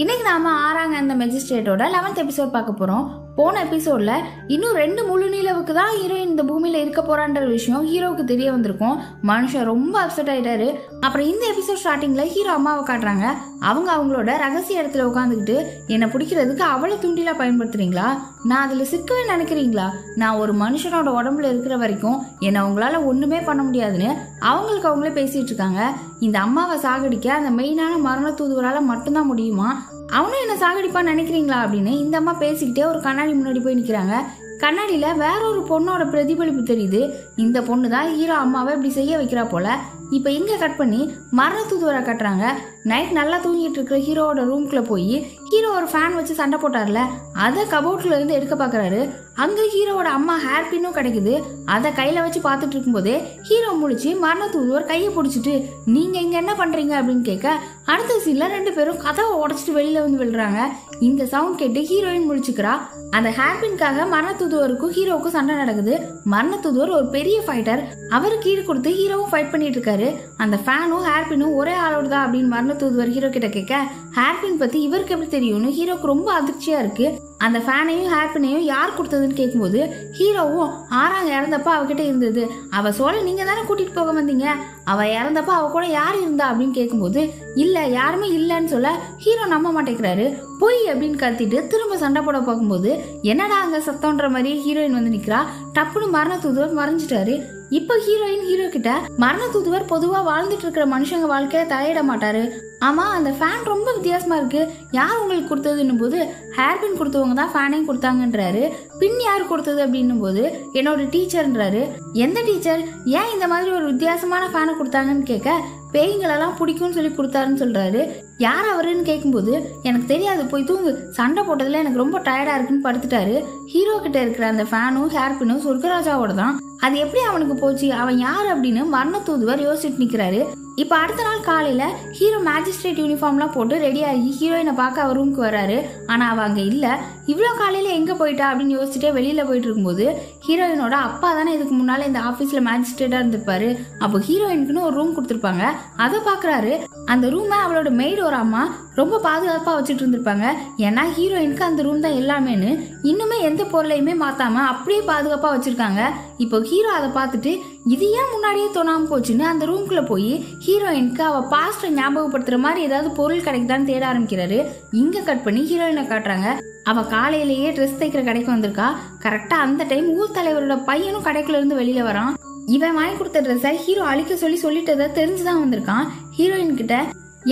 இன்னைக்கு நாம ஆறாங்க அந்த மெஜிஸ்ட்ரேட்டோட 11th எபிசோட் பார்க்க போறோம். போன எபிசோட்ல இன்னும் 2 முழு நிலவுக்கு தான் ஹீரோயின் இந்த பூமியில இருக்க போறான்ற விஷயம் ஹீரோவுக்கு தெரிய வந்திருக்கும். மனுஷன் ரொம்ப அப்செட் ஆயிட்டாரு. அப்புறம் இந்த எபிசோட் ஸ்டார்டிங்ல ஹீரோ அம்மாவை காட்டுறாங்க. அவங்களோட ரகசிய இடத்துல உட்காந்துக்கிட்டு என்னை பிடிக்கிறதுக்கு அவளை தூண்டிலா பயன்படுத்துறீங்களா, நான் அதுல சிக்கவே நினைக்கிறீங்களா, நான் ஒரு மனுஷனோட உடம்புல இருக்கிற வரைக்கும் என்னை உங்களால ஒண்ணுமே பண்ண முடியாதுன்னு அவங்களே பேசிட்டு இருக்காங்க. இந்த அம்மாவை சாகடிக்க அந்த மெயினான மரண தூதுவரால மட்டும்தான் முடியுமா, அவனும் என்ன சாகடிப்பான்னு நினைக்கிறீங்களா அப்படின்னு இந்த அம்மா பேசிக்கிட்டே ஒரு கண்ணாடி முன்னாடி போய் நிக்கிறாங்க. கண்ணாடியில வேற ஒரு பொண்ணோட பிரதிபலிப்பு தெரியுது. இந்த பொண்ணு தான் ஹீரோ அம்மாவை இப்படி செய்ய வைக்கிறா போல. இப்ப இங்க கட் பண்ணி மரண தூதுவரை கட்டுறாங்க. நைட் நல்லா தூங்கிட்டு இருக்கிற ஹீரோவோட ரூம்குள்ள போய் ஹீரோ ஒரு ஃபேன் வச்சு சண்டை போட்டார்ல, அதை கபோர்ட்ல இருந்து எடுக்க பாக்குறாரு. அங்க ஹீரோவோட அம்மா ஹேர் பின்னும் கிடைக்குது. அதை கையில வச்சு பார்த்துட்டு இருக்கும்போதே ஹீரோ முழிச்சு மரண தூதுவர் கையை பிடிச்சிட்டு நீங்க இங்க என்ன பண்றீங்க அப்படின்னு கேட்க, அடுத்த சீன்ல 2 பேரும் கதவை உடைச்சிட்டு வெளியில வந்து விழுறாங்க. இந்த சவுண்ட் கேட்டு ஹீரோயின் முழிச்சுக்கிறா. அந்த ஹேர்பின்காக மரண தூதுவருக்கும் ஹீரோவுக்கும் சண்டை நடக்குது. மரண தூதுவர் ஒரு பெரிய ஃபைட்டர், அவருக்கு ஈடு கொடுத்து ஹீரோவும் ஃபைட் பண்ணிட்டு இருக்காரு. அந்த ஃபேனும் ஹேர்பினும் ஒரே ஆளோட தான் அப்படின்னு மரண தூதுவர் ஹீரோ கிட்ட கேட்க, ஹேர்பின் பத்தி இவருக்கு எப்படி தெரியும்னு ஹீரோக்கு ரொம்ப அதிர்ச்சியா இருக்கு. அந்த ஃபேனையும் ஹேர்பினையும் யார் கொடுத்ததுன்னு கேட்கும்போது ஹீரோவும் ஆறாங்க இறந்தப்ப அவகிட்ட இருந்தது, அவ சொல்ல நீங்க தானே கூட்டிட்டு போக வந்தீங்க, அவ இறந்தப்ப அவ கூட யார் இருந்தா அப்படின்னு கேட்கும்போது இல்ல யாருமே இல்லன்னு சொல்ல ஹீரோ நம்ப மாட்டேங்கிறாரு. பொய் அப்படின்னு கத்திட்டு திரும்ப சண்டை போட பார்க்கும்போது என்னடா அங்க சத்தம்ன்ற மாதிரி ஹீரோயின் வந்து நிக்கிறா. டப்புன்னு மரண தூதுவர் மறைஞ்சிட்டாரு. இப்ப ஹீரோயின் ஹீரோ கிட்ட மரண தூதுவர் பொதுவா வாழ்ந்துட்டு இருக்கிற மனுஷங்க வாழ்க்கையில தலையிட மாட்டாரு, ஆமா அந்த ஃபேன் ரொம்ப வித்தியாசமா இருக்கு, யார் உங்களுக்கு கொடுத்ததுன்னும் போது ஹேர்பின் கொடுத்தவங்க தான் ஃபேனையும் கொடுத்தாங்கன்றாரு. பின் யார் கொடுத்தது அப்படின்னும் போது என்னோட டீச்சர்ன்றாரு. எந்த டீச்சர், ஏன் இந்த மாதிரி ஒரு வித்தியாசமான ஃபேனை கொடுத்தாங்கன்னு கேட்க, பேய்களெல்லாம் பிடிக்கும்னு சொல்லி கொடுத்தாருன்னு சொல்றாரு. யார் அவருன்னு கேட்கும்போது எனக்கு தெரியாது போய் தூங்கு, சண்டை போட்டதுல எனக்கு ரொம்ப டயர்டா இருக்குன்னு படுத்துட்டாரு. ஹீரோ கிட்ட இருக்கிற அந்த ஃபேனும் ஹேர்பினும் சொர்க்கராஜாவோட தான், அது எப்படி அவனுக்கு போச்சு, அவன் யார் அப்படின்னு மரண தூதுவர் யோசிச்சுட்டு நிக்கிறாரு. இப்ப அடுத்த நாள் காலையில ஹீரோ மேஜிஸ்ட்ரேட் யூனிஃபார்ம்லாம் போட்டு ரெடி ஆகி ஹீரோயினை பார்க்க அவர் ரூமுக்கு வராரு. ஆனா அவ அங்க இல்ல. இவ்வளவு காலையில எங்க போயிட்டா அப்படின்னு யோசிச்சுட்டே வெளியில போயிட்டு இருக்கும்போது ஹீரோயினோட அப்பா தானே இதுக்கு முன்னால இந்த ஆபீஸ்ல மேஜிஸ்ட்ரேட்டா இருந்திருப்பாரு. அப்போ ஹீரோயினுக்குன்னு ஒரு ரூம் கொடுத்துருப்பாங்க. அதை பாக்குறாரு. அந்த ரூமை அவளோட மெய்டு ஒரு அம்மா ரொம்ப பாதுகாப்பா வச்சுட்டு இருந்திருப்பாங்க. ஏன்னா ஹீரோயினுக்கு அந்த ரூம் தான் எல்லாமேன்னு இன்னுமே எந்த பொருளையுமே மாத்தாம அப்படியே பாதுகாப்பா வச்சிருக்காங்க. இப்போ ஹீரோ அதை பார்த்துட்டு இது ஏன் முன்னாடியே தோணாம போச்சுன்னு அந்த ரூம்குள்ள போய் ஹீரோயினுக்கு அவ பாஸ்ட ஞாபகப்படுத்துற மாதிரி ஏதாவது பொருள் கிடைக்குதான்னு தேட ஆரம்பிக்கிறாரு. இங்க கட் பண்ணி ஹீரோயினை காட்டுறாங்க. அவ காலையிலேயே ட்ரெஸ் தைக்கிற கடைக்கு வந்திருக்கா. கரெக்டா அந்த டைம் ஊர் தலைவரோட பையனும் கடைக்குள்ள இருந்து வெளியில வரான். இவன் வாங்கி கொடுத்த ட்ரெஸ்ஸை ஹீரோ அழிக்க சொல்லிட்டதை தெரிஞ்சுதான் வந்திருக்கான். ஹீரோயின் கிட்ட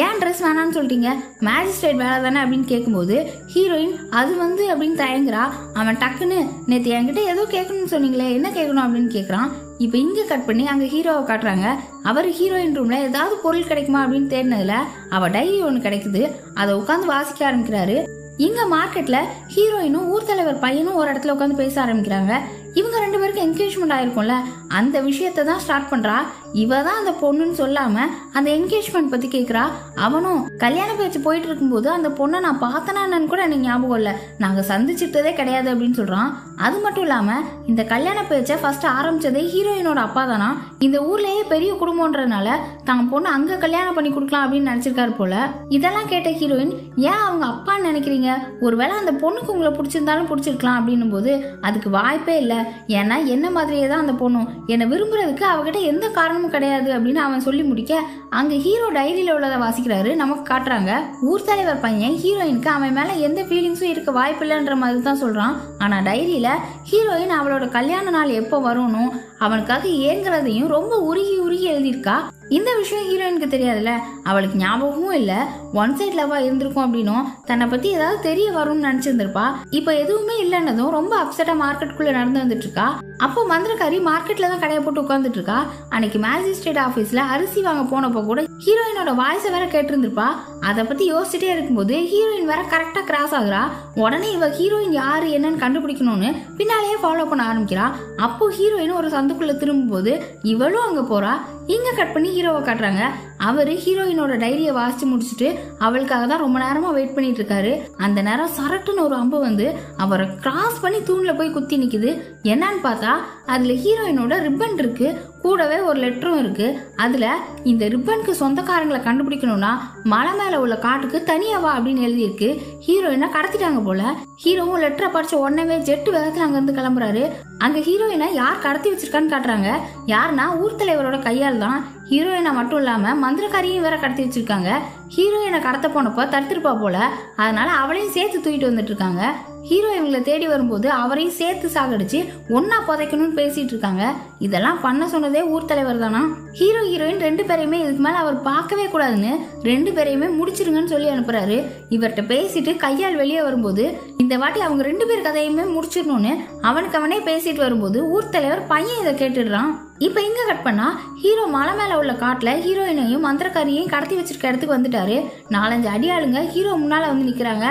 ஏன் ட்ரெஸ் வேணான்னு சொல்லிட்டீங்க, மேஜிஸ்ட்ரேட் வேலை தானே அப்படின்னு கேட்கும்போது ஹீரோயின் அது அப்படின்னு தயங்குறா. அவன் டக்குன்னு நேற்று என்கிட்ட ஏதோ கேட்கணும்னு சொன்னீங்களே, என்ன கேட்கணும் அப்படின்னு கேட்குறான். இப்போ இங்கே கட் பண்ணி அங்கே ஹீரோவை காட்டுறாங்க. அவர் ஹீரோயின் ரூம்ல ஏதாவது பொருள் கிடைக்குமா அப்படின்னு தேடினதுல அவ டைரி ஒன்று கிடைக்குது. அதை உட்காந்து வாசிக்க ஆரம்பிக்கிறாரு. இங்க மார்க்கெட்ல ஹீரோயினும் ஊர் தலைவர் பையனும் ஒரு இடத்துல உட்காந்து பேச ஆரம்பிக்கிறாங்க. இவங்க 2 பேருக்கு என்கேஜ்மெண்ட் ஆயிருக்கும்ல, அந்த விஷயத்த தான் ஸ்டார்ட் பண்றா. இவ தான் அந்த பொண்ணுன்னு சொல்லாம அந்த என்கேஜ்மெண்ட் பத்தி கேக்குறா. அவனும் கல்யாண பேச்சு போயிட்டு இருக்கும்போது அந்த பொண்ணை நான் பார்த்தனா என்னன்னு கூட எனக்கு ஞாபகம் இல்ல, நாங்க சந்திச்சிட்டதே கிடையாது அப்படின்னு சொல்றான். அது மட்டும் இல்லாம இந்த கல்யாண பேச்சை ஃபர்ஸ்ட் ஆரம்பிச்சதே ஹீரோயினோட அப்பா தானா. இந்த ஊர்லயே பெரிய குடும்பம்ன்றதுனால தான் பொண்ணு அங்க கல்யாணம் பண்ணி கொடுக்கலாம் அப்படின்னு நினைச்சிருக்காரு போல. இதெல்லாம் கேட்ட ஹீரோயின் ஏன் அவங்க அப்பான்னு நினைக்கிறீங்க, ஒருவேளை அந்த பொண்ணுக்கு உங்களை பிடிச்சிருந்தாலும் பிடிச்சிருக்கலாம் அப்படின்னும் போது அதுக்கு வாய்ப்பே இல்லை, ஏன்னா என்ன மாதிரியே தான் அந்த பொண்ணும், என்னை விரும்புறதுக்கு அவகிட்ட எந்த காரணமும் கிடையாது அப்படின்னு அவன் சொல்லி முடிக்க அங்க ஹீரோ டைரியில உள்ளதை வாசிக்கிறாரு. நமக்கு காட்டுறாங்க ஊர் தலைவர் பையன் ஹீரோயினுக்கு அவன் மேல எந்த ஃபீலிங்ஸும் இருக்க வாய்ப்பு இல்லைன்ற மாதிரி தான் சொல்றான். ஆனா டைரியில ஹீரோயின் அவளோட கல்யாண நாள் எப்போ வரணும் அவனுக்காக ஏங்குறதையும் ரொம்ப உருகி எழுதியிருக்கா. இந்த விஷயம் ஹீரோயினுக்கு தெரியாதுல்ல, அவளுக்கு ஞாபகமும் இல்ல. ஒன் சைட் லவ்வா இருந்திருக்கும் அப்படின்னும் தன்னை பத்தி ஏதாவது தெரிய வரும்னு நினைச்சிருந்திருப்பா. இப்ப எதுவுமே இல்லைன்னதும் ரொம்ப அப்செட்டா மார்க்கெட்டுக்குள்ள நடந்து வந்துட்டு இருக்கா. அப்போ மந்திரக்காரி மார்க்கெட்ல தான் கடையை போட்டு உட்காந்துட்டு இருக்கா. அன்னைக்கு மேஜிஸ்ட்ரேட் ஆபீஸ்ல அரிசி வாங்க போனப்போ கூட ஹீரோயினோட வாய்ஸை வேற கேட்டிருந்திருப்பா. அதை பத்தி யோசிச்சுட்டே இருக்கும்போது ஹீரோயின் வேற கரெக்டா கிராஸ் ஆகுறா. உடனே இவ ஹீரோயின் யாரு என்னன்னு கண்டுபிடிக்கணும்னு பின்னாலேயே ஃபாலோ பண்ண ஆரம்பிக்கிறா. அப்போ ஹீரோயின் ஒரு சந்துக்குள்ள திரும்பும் போது இவளும் அங்க போறா. இங்க கட் பண்ணி ஹீரோவை காட்டுறாங்க. அவரு ஹீரோயினோட டைரியை வாசிச்சு முடிச்சுட்டு அவளுக்காக தான் ரொம்ப நேரமா வெயிட் பண்ணிட்டு இருக்காரு. அந்த நேரம் சரட்டுன்னு ஒரு அம்பு வந்து அவரை கிராஸ் பண்ணி தூண்ல போய் குத்தி நிக்குது. என்னன்னு பார்த்தா அதுல ஹீரோயினோட ரிப்பன் இருக்கு, கூடவே ஒரு லெட்டரும் இருக்கு. அதுல இந்த ரிப்பனுக்கு சொந்தக்காரங்களை கண்டுபிடிக்கணும்னா மலை மேல உள்ள காட்டுக்கு தனியா வா அப்படின்னு எழுதியிருக்கு. ஹீரோயினை கடத்திட்டாங்க போல. ஹீரோவும் லெட்டரை படிச்ச உடனே ஜெட்டு வேகத்துல அங்க இருந்து கிளம்புறாரு. அங்க ஹீரோயினை யார் கடத்தி வச்சிருக்கான்னு காட்டுறாங்க. யாருன்னா ஊர் தலைவரோட கையால் தான். ஹீரோயினை மட்டும் இல்லாம மந்திரக்காரியும் வேற கடத்தி வச்சிருக்காங்க. ஹீரோயினை கடத்த போனப்ப தடுத்திருப்பா போல, அதனால அவளையும் சேர்த்து தூக்கிட்டு வந்துட்டு இருக்காங்க. ஹீரோ இவங்களை தேடி வரும்போது அவரையும் சேர்த்து சாகடிச்சு ஒன்னா புதைக்கணும்னு பேசிட்டு இருக்காங்க. இதெல்லாம் பண்ண சொன்னதே ஊர் தலைவர் தானா. ஹீரோ ஹீரோயின் 2 பேரையுமே இதுக்கு மேல அவர் பார்க்கவே கூடாதுன்னு 2 பேரையுமே முடிச்சிருங்கன்னு சொல்லி அனுப்புறாரு. இவர்கிட்ட பேசிட்டு கையால் வெளியே வரும்போது இந்த வாட்டி அவங்க 2 பேர் கதையுமே முடிச்சிடணும்னு அவனுக்கு அவனே பேசிட்டு வரும்போது ஊர் தலைவர் பையன் இதை கேட்டுடுறான். இப்ப இங்க கட் பண்ணா ஹீரோ மலை மேல உள்ள காட்டுல ஹீரோயினையும் மந்திரக்காரியையும் கடத்தி வச்சிருக்க இடத்துக்கு வந்துட்டாரு. 4-5 அடியாளுங்க ஹீரோ முன்னால வந்து நிக்கிறாங்க.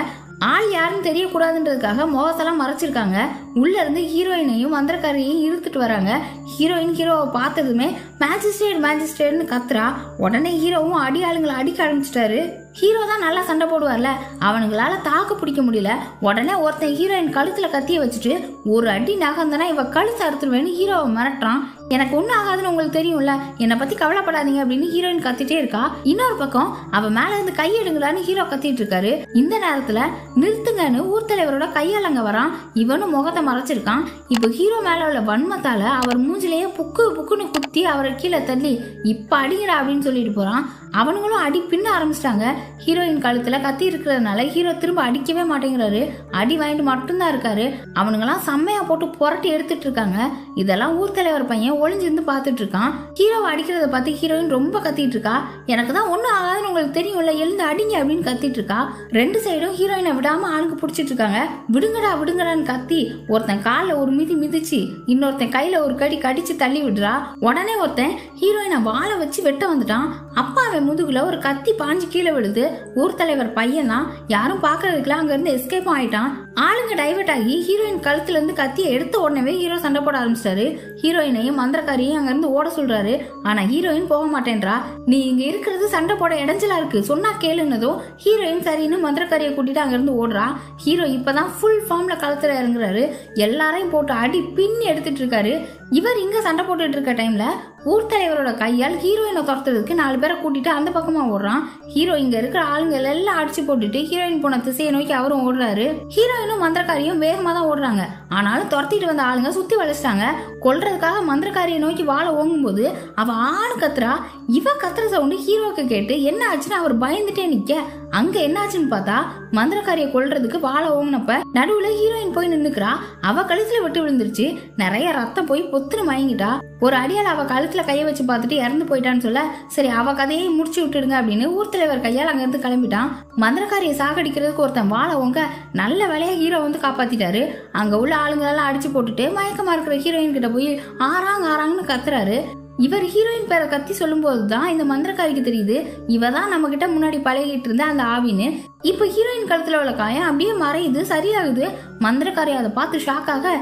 ஆள் யாருன்னு தெரியக்கூடாதுன்றதுக்காக முகத்தெல்லாம் மறைச்சிருக்காங்க. உள்ள இருந்து ஹீரோயினையும் மந்திரக்காரியையும் இழுத்துட்டு வராங்க. ஹீரோயின் ஹீரோவை பார்த்ததுமே மேஜிஸ்ட்ரேட்னு கத்துறா. உடனே ஹீரோவும் அடியாளுங்களை அடிக்க ஆரம்பிச்சிட்டாரு. ஹீரோ தான் நல்லா சண்டை போடுவார்ல, அவனுங்களால தாக்கு பிடிக்க முடியல. உடனே ஒருத்தன் ஹீரோயின் கழுத்துல கத்திய வச்சுட்டு ஒரு அடி நகர்ந்தனா இவ கழுத்து அறுத்துருவேன்னு ஹீரோவை மிரட்டுறான். எனக்கு ஒன்னும் ஆகாதுன்னு உங்களுக்கு தெரியும்ல, என்னை பத்தி கவலைப்படாதீங்க அப்படின்னு ஹீரோயின் கத்திட்டே இருக்கா. இன்னொரு பக்கம் அவ மேல இருந்து கையெடுங்களான்னு ஹீரோ கத்திட்டு இருக்காரு. இந்த நேரத்துல நிறுத்துங்கன்னு ஊர் தலைவரோட கையால் அங்க வரான். இவனும் முகத்தை மறைச்சிருக்கான். இப்போ ஹீரோ மேல உள்ள வன்மத்தால அவர் மூஞ்சிலேயே புக்குன்னு குத்தி அவரை கீழே தள்ளி இப்ப அடிங்கடா அப்படின்னு சொல்லிட்டு போறான். அவனுங்களும் அடி பின்ன ஆரம்பிச்சிட்டாங்க. ஹீரோயின் கழுத்துல கத்தி இருக்கிறதுனால ஹீரோ திரும்ப அடிக்கவே மாட்டேங்கிறாரு. அடி வாங்கிட்டு மட்டும்தான் இருக்காரு. அவனுங்கெல்லாம் செம்மையா போட்டு புரட்டி எடுத்துட்டு இருக்காங்க. இதெல்லாம் ஊர் தலைவர் பையன் ஒளிஞ்சிருந்து பாத்துட்டு இருக்கான். ஹீரோவை அடிக்கிறத பார்த்து ஹீரோயின் ரொம்ப கத்திட்டு இருக்கா. எனக்கு தான் ஒன்னும் ஆகாதுன்னு உங்களுக்கு தெரியும்ல, எழுந்து அடிங்க அப்படின்னு கத்திட்டு இருக்கா. 2 சைடும் ஹீரோயினை விடாம ஆளுக்கு பிடிச்சிட்டு இருக்காங்க. விடுங்கடான்னு கத்தி ஒருத்தன் காலில் ஒரு மிதிச்சு இன்னொருத்தன் கையில ஒரு கடிச்சு தள்ளி விடுறா. உடனே ஒருத்தன் ஹீரோயினை வாழை வச்சு வெட்ட வந்துட்டான். அப்பா முதுகுல ஒரு கத்தி பாஞ்சு கீழே விழுது. ஊர் தலைவர் பையன் தான், யாரும் பாக்குறதுக்குல அங்க இருந்து எஸ்கேப் ஆயிட்டான். ஆளுங்க டைவர்ட் ஆகி ஹீரோயின் கழுத்துல இருந்து கத்தியை எடுத்த உடனே ஹீரோ சண்டை போட ஆரம்பிச்சிட்டாரு. ஹீரோயினையும் மந்திரக்காரியும் அங்க இருந்து ஓட சொல்றாரு. ஆனா ஹீரோயின் போக மாட்டேன்றா. நீ இங்க இருக்கிறது சண்டை போட இடைஞ்சலா இருக்கு, சொன்னா கேளுன்னதும் ஹீரோயின் சரின்னு மந்திரக்காரியை கூட்டிட்டு அங்க இருந்து ஓடுறா. ஹீரோ இப்பதான் ஃபுல் ஃபார்ம்ல களத்துல இறங்குறாரு. எல்லாரையும் போட்டு அடி பின்னி எடுத்துட்டு இருக்காரு. இவர் இங்க சண்டை போட்டுட்டு இருக்க டைம்ல ஊர் தலைவரோட கையால் ஹீரோயினை துரத்துறதுக்கு 4 பேரை கூட்டிட்டு அந்த பக்கமா ஓடுறான். ஹீரோ இங்க இருக்கிற ஆளுங்க எல்லாம் அடிச்சு போட்டுட்டு ஹீரோயின் போன திசையை நோக்கி அவரும் ஓடுறாரு. ஹீரோயினும் மந்திரக்காரியும் வேகமா தான் ஓடுறாங்க. ஆனாலும் துரத்திட்டு வந்த ஆளுங்க சுத்தி வளைச்சிட்டாங்க. கொல்றதுக்காக மந்திரக்காரியை நோக்கி வாழை ஓங்கும் போது அவ ஆணு கத்துறா. இவ கத்துற சவுண்டு ஹீரோக்கு கேட்டு என்ன ஆச்சுன்னு அவர் பயந்துட்டே நிக்க. அங்க என்ன ஆச்சுன்னு பார்த்தா மந்திரக்காரியை கொல்றதுக்கு வாழை ஓங்கினப்ப நடுவுல ஹீரோயின் போய் நின்னுக்கிறா. அவ கழுத்துல விட்டு விழுந்துருச்சு. நிறைய ரத்தம் போய் பொத்துன்னு மயங்கிட்டா. ஒரு அடியால் அவ கழுத்துல கைய வச்சு பார்த்துட்டு இறந்து போயிட்டான்னு சொல்ல, சரி அவ கதையை முடிச்சு விட்டுடுங்க அப்படின்னு ஊர் தலைவர் கையால் அங்க இருந்து கிளம்பிட்டான். மந்திரக்காரியை சாகடிக்கிறதுக்கு ஒருத்தன் வாழை ஓங்க நல்ல வேலையா ஹீரோ வந்து காப்பாத்திட்டாரு. அங்க உள்ள ஆளுங்களெல்லாம் அடிச்சு போட்டுட்டு மயக்கமா இருக்கிற ஹீரோயின் கிட்ட போய் ஆறாங்கன்னு கத்துறாரு. இவர் ஹீரோயின் பேரை கத்தி சொல்லும் போதுதான் இந்த மந்திரக்காரிக்கு தெரியுது இவ தான் நம்ம கிட்ட முன்னாடி பழகிட்டு இருந்த அந்த ஆவின்னு. இப்ப ஹீரோயின் கழுத்துல உள்ள காயம் அப்படியே மறையுது, சரியாகுது. மந்திரக்காரி அதை பார்த்து ஷாக்காக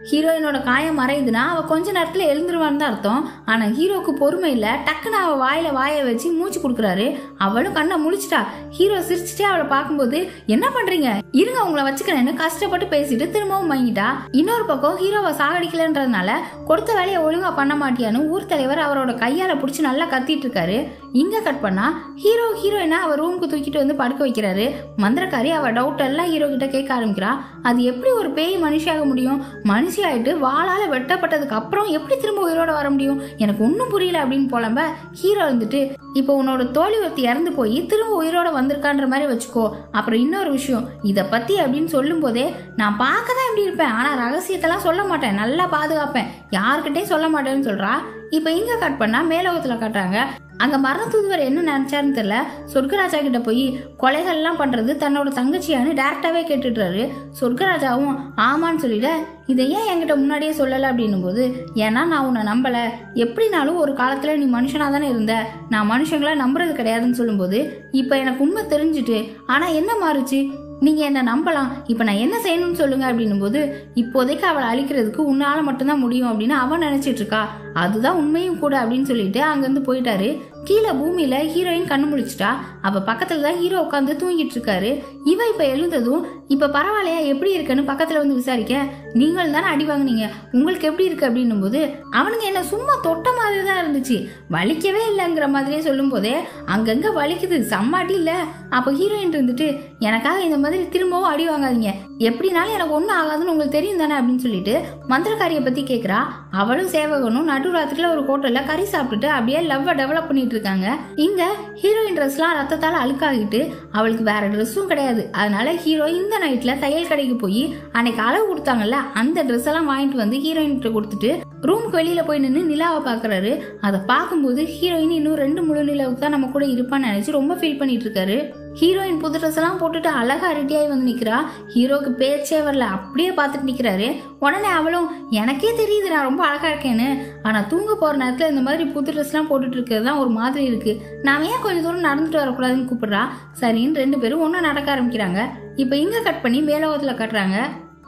ஹீரோயினோட காயம் மறையுதுன்னா அவ கொஞ்ச நேரத்துல எழுந்துருவான்னு தான் அர்த்தம். ஆனா ஹீரோக்கு பொறுமை இல்ல, டக்குன்னு அவ வாயை வச்சு மூச்சு கொடுக்குறாரு. அவளும் கண்ணை முழிச்சிட்டா. ஹீரோ சிரிச்சுட்டே அவளை பார்க்கும்போது என்ன பண்றீங்க, இருங்க உங்களை வச்சுக்கிறேன்னு கஷ்டப்பட்டு பேசிட்டு திரும்பவும் வாங்கிட்டா. இன்னொரு பக்கம் ஹீரோவை சாகடிக்கலன்றதுனால கொடுத்த வேலையை ஒழுங்கா பண்ண மாட்டியான்னு ஊர் தலைவர் அவரோட கையால புடிச்சு நல்லா கத்திட்டு இருக்காரு. இங்க கட் பண்ணா ஹீரோயினா அவ ரூமுக்கு தூக்கிட்டு வந்து படுக்க வைக்கிறாரு. மந்திரக்காரி அவ டவுட் எல்லாம் ஹீரோ கிட்ட கேட்க ஆரம்பிக்கிறா. அது எப்படி ஒரு பேய் மனுஷியாக முடியும், மனுஷியாயிட்டு வாளால வெட்டப்பட்டதுக்கு அப்புறம் எப்படி திரும்ப உயிரோட வர முடியும், எனக்கு ஒன்னும் புரியல அப்படின்னு புலம்ப ஹீரோ வந்துட்டு இப்போ உன்னோட தோழி ஒருத்தி இறந்து போய் திரும்ப உயிரோட வந்திருக்கான்ற மாதிரி வச்சுக்கோ. அப்புறம் இன்னொரு விஷயம் இத பத்தி அப்படின்னு சொல்லும் போதே நான் பார்க்கதான் எப்படி இருப்பேன், ஆனா ரகசியத்தெல்லாம் சொல்ல மாட்டேன், நல்லா பாதுகாப்பேன், யாருக்கிட்டையும் சொல்ல மாட்டேன்னு சொல்றா. இப்ப இங்க கட் பண்ணா மேலோகத்துல காட்டுறாங்க. அங்க மரண தூதுவர் என்ன நினைச்சாருன்னு தெரியல, சொர்க்கராஜா கிட்ட போய் கொலைகள் எல்லாம் பண்றது தன்னோட தங்கச்சியான்னு டைரக்டாவே கேட்டுடுறாரு. சொர்க்கராஜாவும் ஆமான்னு சொல்லிட இதை ஏன் என்கிட்ட முன்னாடியே சொல்லல அப்படின்னும் போது, ஏன்னா நான் உன்னை நம்பல, எப்படினாலும் ஒரு காலத்துல நீ மனுஷனா தானே இருந்த, நான் மனுஷங்களை நம்புறது கிடையாதுன்னு சொல்லும் போது இப்ப எனக்கு உண்மை தெரிஞ்சுட்டு, ஆனா என்ன மாறுச்சு, நீங்க என்ன நம்பலாம், இப்ப நான் என்ன செய்யணும்னு சொல்லுங்க அப்படின்னும் போது, இப்போதைக்கு அவளை அழிக்கிறதுக்கு உன்னால மட்டும்தான் முடியும் அப்படின்னு அவன் நினைச்சிட்டு இருக்கா. அதுதான் உண்மையும் கூட அப்படின்னு சொல்லிட்டு அங்கிருந்து போயிட்டாரு. கீழே பூமியில ஹீரோயின் கண்ணு முழிச்சிட்டா. அவ பக்கத்துல தான் ஹீரோ உட்காந்து தூங்கிட்டு இருக்காரு. இவ இப்ப எழுந்ததும், இப்ப பரவாயில்லையா, எப்படி இருக்குன்னு பக்கத்துல வந்து விசாரிக்க, நீங்கள் தானே அடி வாங்கினீங்க, உங்களுக்கு எப்படி இருக்கு அப்படின்னும் போது, அவனுங்க என்ன சும்மா தொட்ட மாதிரி தான் இருந்துச்சு, வலிக்கவே இல்லைங்கிற மாதிரியே சொல்லும் போதே அங்கங்க வலிக்குது, சம்மாட்டி இல்ல. அப்ப ஹீரோயின் இருந்துட்டு, எனக்காக இந்த மாதிரி திரும்பவும் அடி வாங்காதீங்க, எப்படினாலும் எனக்கு ஒன்னும் ஆகாதுன்னு உங்களுக்கு தெரியும் தானே அப்படின்னு சொல்லிட்டு மந்திரக்காரியை பத்தி கேக்குறா. அவளும் சேவகனும் நடுராத்திரில ஒரு ஹோட்டல்ல கறி சாப்பிட்டுட்டு அப்படியே லவ்வ டெவலப் பண்ணிட்டு இருக்காங்க. இங்க ஹீரோயின் ட்ரெஸ்லாம் ரத்தத்தால அழுக்காகிட்டு அவளுக்கு வேற ட்ரெஸ்ஸும் கிடையாது. அதனால ஹீரோ இந்த நைட்ல தையல் கடைக்கு போய் அன்னைக்கு அளவு கொடுத்தாங்கல்ல அந்த ட்ரெஸ் எல்லாம் வாங்கிட்டு வந்து ஹீரோயின் கிட்ட கொடுத்துட்டு ரூமுக்கு வெளியில போய் நின்று நிலாவை பாக்குறாரு. அதை பார்க்கும்போது ஹீரோயின் இன்னும் 2 முழு நிலவுக்கு தான் நம்ம கூட இருப்பான்னு நினைச்சு ரொம்ப ஃபீல் பண்ணிட்டு இருக்காரு. ஹீரோயின் புது ட்ரெஸ் எல்லாம் போட்டுட்டு அழகா ரெடியாகி வந்து நிக்கிறா. ஹீரோக்கு பேச்சே வரல, அப்படியே பார்த்துட்டு நிக்கிறாரு. உடனே அவளும், எனக்கே தெரியுது நான் ரொம்ப அழகா இருக்கேன்னு, ஆனா தூங்க போற நேரத்துல இந்த மாதிரி புது ட்ரெஸ் எல்லாம் போட்டுட்டு இருக்கிறது தான் ஒரு மாதிரி இருக்கு, நாம ஏன் கொஞ்சம் தூரம் நடந்துட்டு வரக்கூடாதுன்னு கூப்பிடுறா. சரின்னு 2 பேரும் ஒன்னா நடக்க ஆரம்பிக்கிறாங்க. இப்ப இங்க கட் பண்ணி மேலோகத்துல கட்டுறாங்க.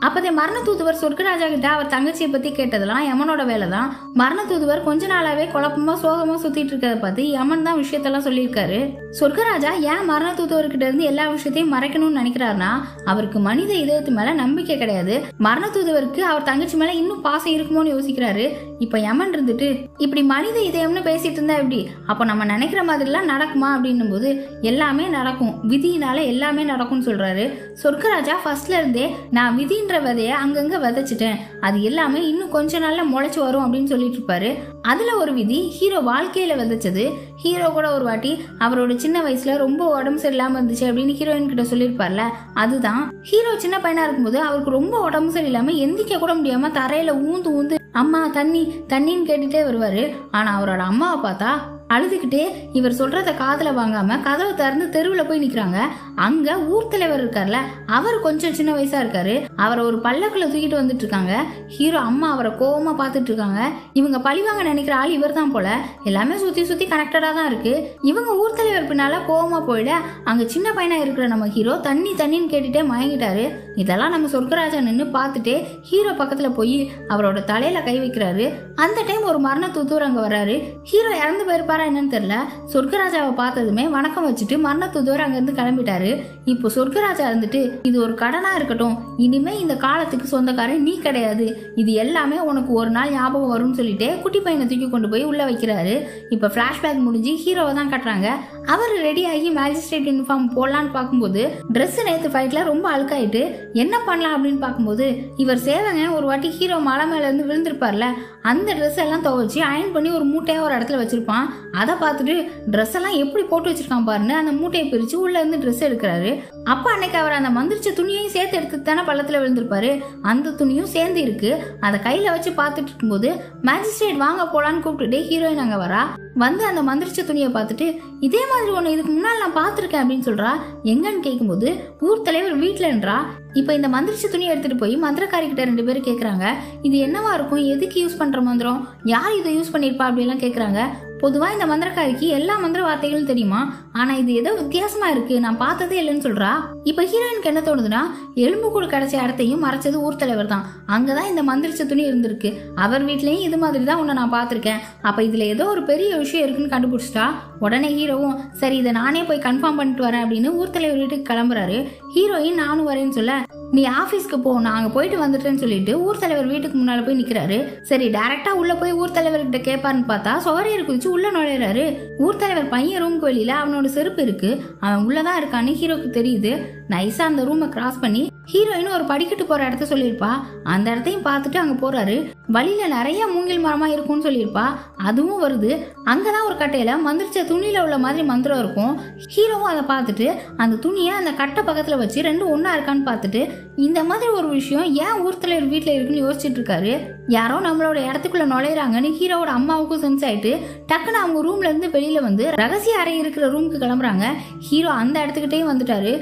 அப்பதே மரண தூதுவர் சொர்க்கராஜா கிட்ட அவர் தங்கச்சியை பத்தி கேட்டதெல்லாம் யமனோட வேலை தான். மரண தூதுவர் கொஞ்ச நாளாவே குழப்பமா சோகமா சுத்திட்டு இருக்கிறத பார்த்து யமன் தான் விஷயத்தெல்லாம் சொல்லியிருக்காரு. சொர்க்கராஜா ஏன் மரண தூதுவர்கிட்ட இருந்து எல்லா விஷயத்தையும் மறைக்கணும்னு நினைக்கிறாருன்னா, அவருக்கு மனித இதயத்து மேல நம்பிக்கை கிடையாது. மரண தூதுவருக்கு அவர் தங்கச்சி மேல இன்னும் பாசம் இருக்குமோன்னு யோசிக்கிறாரு. இப்ப யமன் இருந்துட்டு, இப்படி மனித இதயம்னு பேசிட்டு இருந்தா எப்படி, அப்ப நம்ம நினைக்கிற மாதிரி எல்லாம் நடக்குமா அப்படின்னும் போது, எல்லாமே நடக்கும், விதியினால எல்லாமே நடக்கும்னு சொல்றாரு. சொர்க்கராஜா ஃபர்ஸ்ட்ல இருந்தே நான் விதி விதைய அங்கங்க விதைச்சிட்டேன், அது எல்லாமே இன்னும் கொஞ்ச நாள்ல முளைச்சு வரும் அப்படின்னு சொல்லிட்டு இருப்பாரு. அதுல ஒரு விதி ஹீரோ வாழ்க்கையில விதைச்சது. ஹீரோ கூட ஒரு வாட்டி அவரோட சின்ன வயசுல ரொம்ப உடம்பு சரியில்லாம இருந்துச்சு அப்படின்னு ஹீரோயின் கிட்ட சொல்லியிருப்பார்ல, அதுதான். ஹீரோ சின்ன பையனா இருக்கும்போது அவருக்கு ரொம்ப உடம்பு சரியில்லாம எந்திக்க கூட முடியாம தரையில ஊந்து அம்மா தண்ணி தண்ணின்னு கேட்டுட்டே வருவாரு. ஆனா அவரோட அம்மாவை பார்த்தா அழுதுகிட்டே இவர் சொல்றத காதுல வாங்காம கதவை திறந்து தெருவுல போய் நிக்கிறாங்க. அங்க ஊர் தலைவர் இருக்கார்ல, அவர் கொஞ்சம் சின்ன வயசா இருக்காரு. அவரை ஒரு பல்லக்குள்ள தூக்கிட்டு வந்துட்டு இருக்காங்க. ஹீரோ அம்மா அவரை கோவமா பாத்துட்டு இருக்காங்க. இவங்க பழிவாங்க நினைக்கிற ஆள் இவர் தான் போல. எல்லாமே சுத்தி சுத்தி கனெக்டடா தான் இருக்கு. இவங்க ஊர் தலைவர் பின்னால கோவமா போயிட அங்க சின்ன பையனா இருக்கிற நம்ம ஹீரோ தண்ணி தண்ணின்னு கேட்டுட்டே மயங்கிட்டாரு. இதெல்லாம் நம்ம சொர்க்கராஜா நின்று பார்த்துட்டே ஹீரோ பக்கத்துல போய் அவரோட தலையில கை வைக்கிறாரு. அந்த டைம் ஒரு மரண தூதுவர் அங்க வர்றாரு. ஹீரோ இறந்து போயிருப்பாரு என்னன்னு தெரியல. சொர்க்கராஜாவை பார்த்ததுமே வணக்கம் வச்சுட்டு மரண தூதுவர் அங்க இருந்து கிளம்பிட்டாரு. இப்போ சொர்க்கராஜா இருந்துட்டு, இது ஒரு கடனா இருக்கட்டும், இனிமே இந்த காலத்துக்கு சொந்தக்காரன் நீ கிடையாது, இது எல்லாமே உனக்கு ஒரு நாள் ஞாபகம் வரும்னு சொல்லிட்டு குட்டி பையனை தூக்கி கொண்டு போய் உள்ள வைக்கிறாரு. இப்ப பிளாஷ்பேக் முடிஞ்சு ஹீரோவை தான் கட்டுறாங்க. அவர் ரெடி ஆகி மேஜிஸ்ட்ரேட் யூனிஃபார்ம் போடலான்னு பார்க்கும்போது ட்ரெஸ் நேத்து ஃபைட்ல ரொம்ப அழுக்காயிட்டு என்ன பண்ணலாம் அப்படின்னு பார்க்கும்போது, இவர் சேவங்க ஒரு வாட்டி ஹீரோ மலை மேல இருந்து விழுந்திருப்பார்ல, அந்த ட்ரெஸ் எல்லாம் துவைச்சு அயன் பண்ணி ஒரு மூட்டையா ஒரு இடத்துல வச்சிருப்பான். அதை பார்த்துட்டு ட்ரெஸ் எல்லாம் எப்படி போட்டு வச்சிருக்கான் பாருன்னு அந்த மூட்டையை பிரிச்சு உள்ள இருந்து ட்ரெஸ் எடுக்கிறாரு. அப்ப அன்னைக்கு அவர் அந்த மந்திரிச்ச துணியையும் சேர்த்து எடுத்து தானே பள்ளத்துல விழுந்திருப்பாரு. அந்த துணியும் சேர்ந்து இருக்கு. அதை கையில வச்சு பார்த்துட்டு இருக்கும்போது மேஜிஸ்ட்ரேட் வாங்க போலான்னு கூப்பிட்டுட்டு ஹீரோயின் அங்க வரா. வந்து அந்த மந்திரிச்ச துணியை பார்த்துட்டு, இதே மாதிரி ஒண்ணு இதுக்கு முன்னால் நான் பார்த்திருக்கேன் அப்படின்னு சொல்றா. எங்கன்னு கேட்கும்போது ஊர் தலைவர் வீட்டுலன்றா. இப்ப இந்த மந்திரிச்ச துணியை எடுத்துட்டு போய் மந்திரக்காரி கிட்ட 2 பேரும் கேக்குறாங்க, இது என்னவா இருக்கும், எதுக்கு யூஸ் பண்ற மந்திரம், யார் இதை யூஸ் பண்ணிருப்பா அப்படி எல்லாம் கேக்குறாங்க. பொதுவா இந்த மந்திரக்காரிக்கு எல்லா மந்திர வார்த்தைகளும் தெரியுமா, ஆனா இது ஏதோ வித்தியாசமா இருக்கு, நான் பார்த்ததே இல்லைன்னு சொல்றா. இப்ப ஹீரோயினுக்கு என்ன தோணுதுன்னா, எலும்பு கூடு கிடைச்ச இடத்தையும் மறைச்சது ஊர் தலைவர் தான். அங்கதான் இந்த மந்திரிச்ச துணி இருந்திருக்கு. அவர் வீட்லயும் இது மாதிரி தான் உன்னை நான் பாத்திருக்கேன். அப்ப இதுல ஏதோ ஒரு பெரிய விஷயம் இருக்குன்னு கண்டுபிடிச்சிட்டா. உடனே ஹீரோவும் சரி இதை நானே போய் கன்ஃபார்ம் பண்ணிட்டு வரேன் அப்படின்னு ஊர் தலைவர் வீட்டுக்கு கிளம்புறாரு. ஹீரோயின் நானும் வரேன்னு சொல்ல, நீ ஆபீஸ்க்கு போ, நான் அங்க போயிட்டு வந்துட்டேன்னு சொல்லிட்டு ஊர் தலைவர் வீட்டுக்கு முன்னால போய் நிக்கிறாரு. சரி டைரக்டா உள்ள போய் ஊர் தலைவர்கிட்ட கேட்பாருன்னு பார்த்தா சுவரையர் குதிச்சு உள்ள நுழையிறாரு. ஊர் தலைவர் பையன் ரூமுக்கு வெளியில அவனோட செருப்பு இருக்கு, அவன் உள்ளதான் இருக்கான்னு ஹீரோக்கு தெரியுது. நைஸா அந்த ரூமை கிராஸ் பண்ணி ஹீரோயின் ஒரு படிக்கட்டு போற இடத்த சொல்லியிருப்பா. அந்த இடத்தையும் பார்த்துட்டு அங்க போறாரு. வழியில நிறைய மூங்கில் மரமா இருக்கும்னு சொல்லியிருப்பா. அதுவும் வருது. அங்கதான் ஒரு கட்டையில மந்திரிச்ச துணியில உள்ள மாதிரி மந்திரம் இருக்கும். ஹீரோவும் அதை பார்த்துட்டு அந்த துணியை அந்த கட்டை பக்கத்துல வச்சு 2 ஒன்னா இருக்கான்னு பார்த்துட்டு, இந்த மாதிரி ஒரு விஷயம் ஏன் ஊர் தலைவர் வீட்டுல இருக்குன்னு யோசிச்சுட்டு இருக்காரு. யாரோ நம்மளோட இடத்துக்குள்ள நுழையிறாங்கன்னு ஹீரோவோட அம்மாவுக்கும் சென்ஸ் ஆயிட்டு டக்குன்னு அவங்க ரூம்ல இருந்து வெளியில வந்து ரகசிய அறை இருக்கிற ரூமுக்கு கிளம்புறாங்க. ஹீரோ அந்த இடத்துக்கிட்டே வந்துட்டாரு.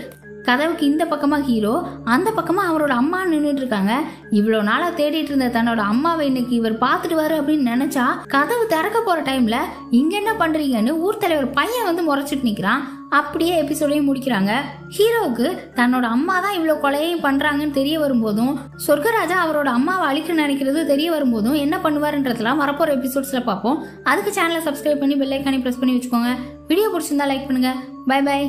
கதவுக்கு இந்த பக்கமா ஹீரோ, அந்த பக்கமா அவரோட அம்மா நின்றுட்டு இருக்காங்க. இவ்வளோ நாளா தேடிட்டு இருந்த தன்னோட அம்மாவை இன்னைக்கு இவர் பார்த்துடுவாரு அப்படின்னு நினைச்சா கதவு திறக்க போற டைம்ல இங்க என்ன பண்றீங்கன்னு ஊர் தலைவர் பையன் வந்து முறைச்சிட்டு நிக்கிறான். அப்படியே எபிசோடையும் முடிக்கிறாங்க. ஹீரோவுக்கு தன்னோட அம்மா தான் இவ்வளோ கொலையையும் பண்றாங்கன்னு தெரிய வரும்போதும், சொர்க்கராஜா அவரோட அம்மாவை அழிக்க நினைக்கிறது தெரிய வரும்போதும் என்ன பண்ணுவாருன்றதெல்லாம் வரப்போற எபிசோட்ஸ்ல பார்ப்போம். அதுக்கு சேனலை சப்ஸ்கிரைப் பண்ணி பெல் ஐக்கானை பிரஸ் பண்ணி வச்சுக்கோங்க. வீடியோ பிடிச்சிருந்தா லைக் பண்ணுங்க. Bye by.